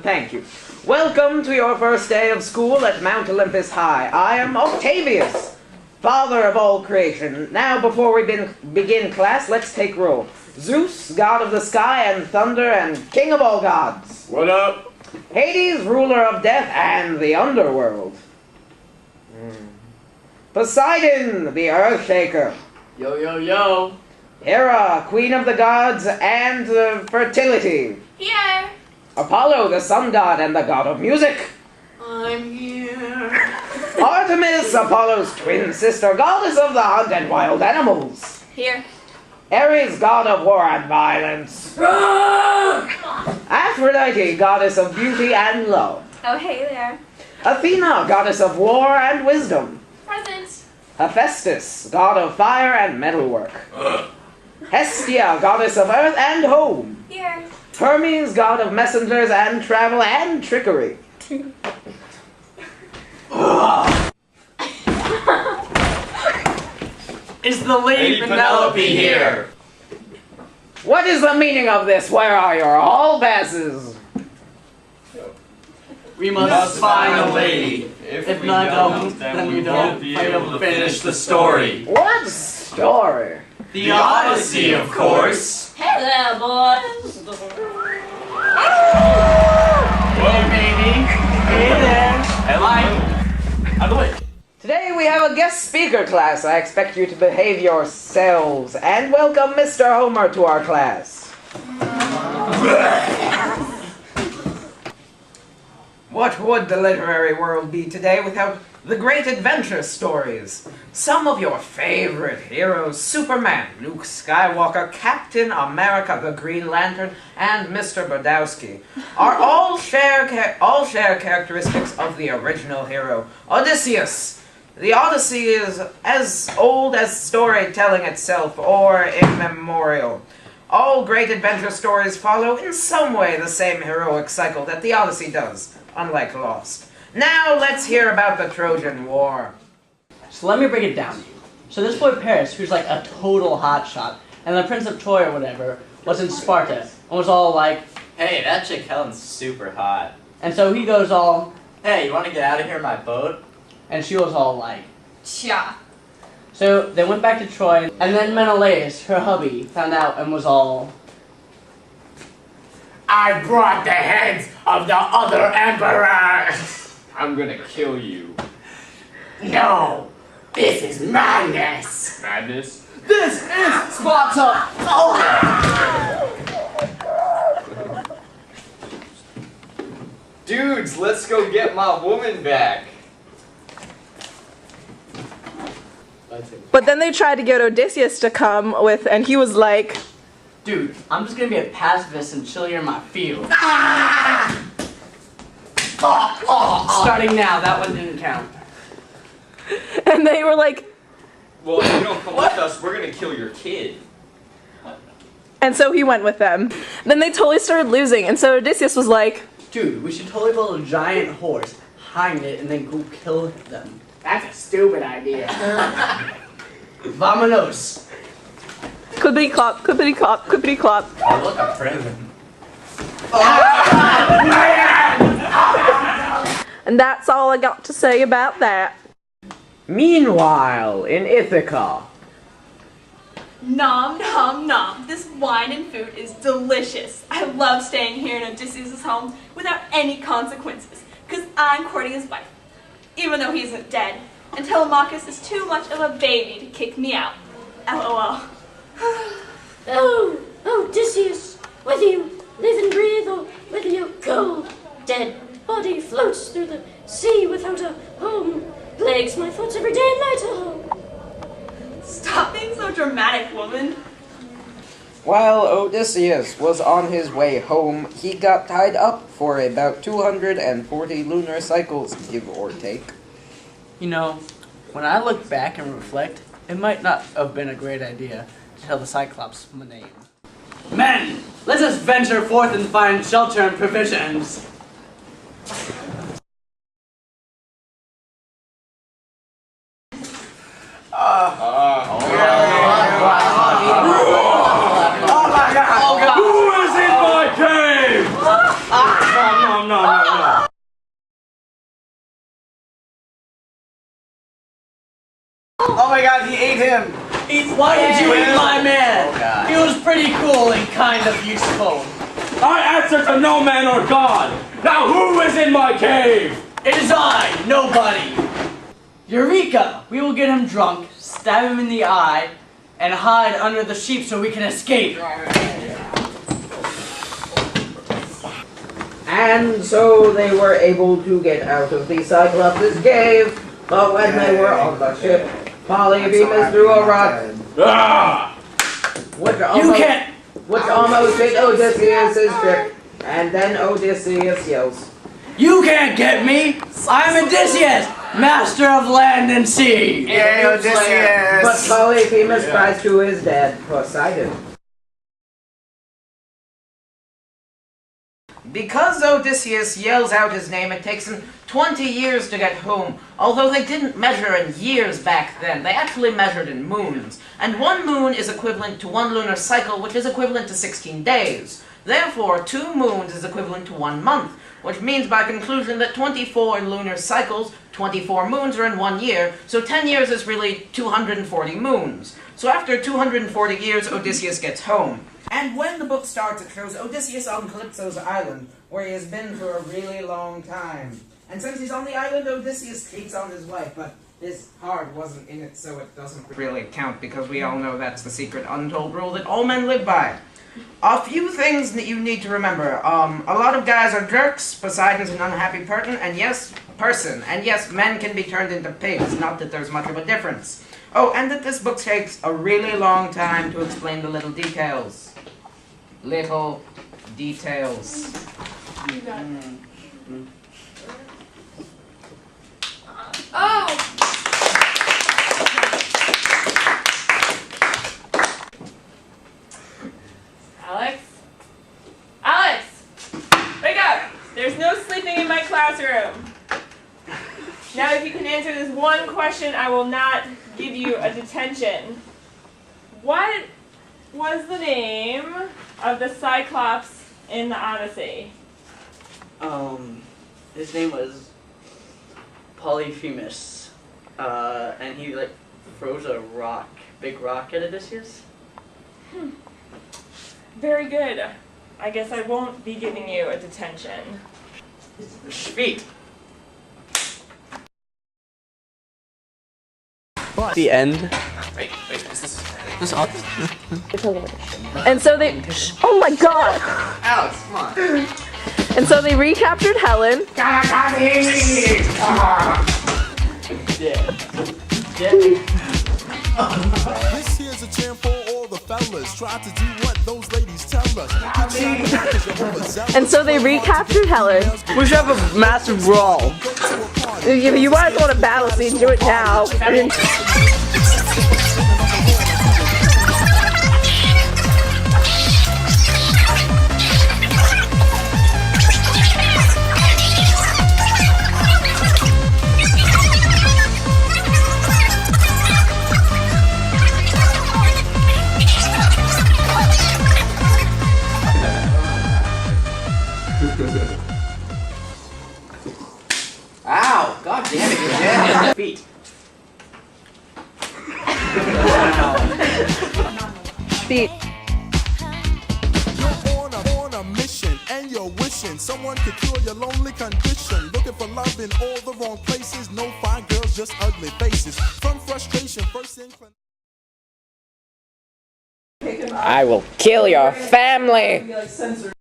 Thank you. Welcome to your first day of school at Mount Olympus High. I am Octavius, father of all creation. Now, before we begin class, let's take roll. Zeus, god of the sky and thunder and king of all gods. What up? Hades, ruler of death and the underworld. Poseidon, the earth shaker. Yo, yo, yo. Hera, queen of the gods and fertility. Here. Apollo, the sun god and the god of music. I'm here. Artemis, Apollo's twin sister, goddess of the hunt and wild animals. Here. Ares, god of war and violence. Aphrodite, goddess of beauty and love. Oh, hey there. Athena, goddess of war and wisdom. Present. Hephaestus, god of fire and metalwork. Hestia, goddess of earth and home. Here. Hermes, god of messengers and travel and trickery. Is the Lady Penelope here? What is the meaning of this? Where are your hall passes? We must find the lady. If we don't, then we don't be able to finish the story. What story? The Odyssey, of course. Hey there, boys. Hey, baby. Hey there. Hey, Mike. Out of the way. Today we have a guest speaker class. I expect you to behave yourselves and welcome Mr. Homer to our class. What would the literary world be today without the great adventure stories? Some of your favorite heroes, Superman, Luke Skywalker, Captain America, the Green Lantern, and Mr. Bodowski, are all share characteristics of the original hero, Odysseus. The Odyssey is as old as storytelling itself, or immemorial. All great adventure stories follow in some way the same heroic cycle that the Odyssey does, unlike Lost. Now let's hear about the Trojan War. So let me break it down to you. So this boy Paris, who's like a total hotshot, and the Prince of Troy or whatever, was in Sparta, and was all like, hey, that chick Helen's super hot. and so he goes all, Hey, you want to get out of here in my boat? and she was all like. Cha. So they went back to Troy, and then Menelaus, her hubby, found out and was all, I brought the heads of the other emperors. I'm gonna kill you. No, this is madness. Madness? This is Sparta. Dudes, let's go get my woman back. But then they tried to get Odysseus to come with, and he was like, dude, I'm just gonna be a pacifist and chill here in my field. Starting now, that one didn't count. and they were like, Well, if you don't come with us, we're gonna kill your kid. and so he went with them. Then they totally started losing, and so Odysseus was like, Dude, we should totally build a giant horse, hang it, and then go kill them. That's a stupid idea. Vamonos. clippity clop, clippity clop, clippity clop. Oh, look, a present. And that's all I got to say about that. Meanwhile, in Ithaca. Nom nom nom. This wine and food is delicious. I love staying here in Odysseus' home without any consequences, because I'm courting his wife, even though he isn't dead. And Telemachus is too much of a baby to kick me out. LOL. Oh, Odysseus, whether you live and breathe or whether your cold, dead body floats through the sea without a home, plagues my thoughts every day and night. Oh. Stop being so dramatic, woman. While Odysseus was on his way home, he got tied up for about 240 lunar cycles, give or take. You know, when I look back and reflect, it might not have been a great idea to tell the Cyclops my name. Men, let us venture forth and find shelter and provisions. Who is in my cave? Oh my god, he ate him! Why did you eat my man? Oh, God. He was pretty cool and kind of useful. I answer to no man or God. Now who is in my cave? It is I, nobody. Eureka! We will get him drunk, stab him in the eye, and hide under the sheep so we can escape. And so they were able to get out of the Cyclops' cave, but when they were on the ship, Polyphemus threw a rock, which almost hit Odysseus' ship, and then Odysseus yells, You can't get me! I'm Odysseus, master of land and sea! Yay, Odysseus! But Polyphemus cries to his dad, Poseidon. Because Odysseus yells out his name, it takes him 20 years to get home. Although they didn't measure in years back then, they actually measured in moons. And 1 moon is equivalent to 1 lunar cycle, which is equivalent to 16 days. Therefore, 2 moons is equivalent to 1 month, which means by conclusion that 24 lunar cycles, 24 moons are in 1 year, so 10 years is really 240 moons. So after 240 years, Odysseus gets home. And when the book starts, it shows Odysseus on Calypso's island, where he has been for a really long time. And since he's on the island, Odysseus cheats on his wife, but his heart wasn't in it, so it doesn't really count, because we all know that's the secret untold rule that all men live by. A few things that you need to remember. A lot of guys are jerks, Poseidon's an unhappy person, and yes, men can be turned into pigs, not that there's much of a difference. Oh, and that this book takes a really long time to explain the little details. Little details. You got it. Oh! Alex! Wake up! There's no sleeping in my classroom. Now if you can answer this one question, I will not give you a detention. What was the name of the Cyclops in the Odyssey? His name was Polyphemus. And he throws a big rock at Odysseus. Very good. I guess I won't be giving you a detention. Sweet. The end. Wait, is this on? And so they. Oh my god! Alex, come on. And so they recaptured Helen. This here's a jam for all the fellas. Try to do what those ladies tell us. And so they recaptured Helen. We should have a massive brawl. If you guys want a battle scene, do it now. Ow! God damn it, you're jamming your feet. Feet. You're on a mission and you're wishing someone could cure your lonely condition. Looking for love in all the wrong places. No fine girls, just ugly faces. From frustration, first inclination. I will kill your family!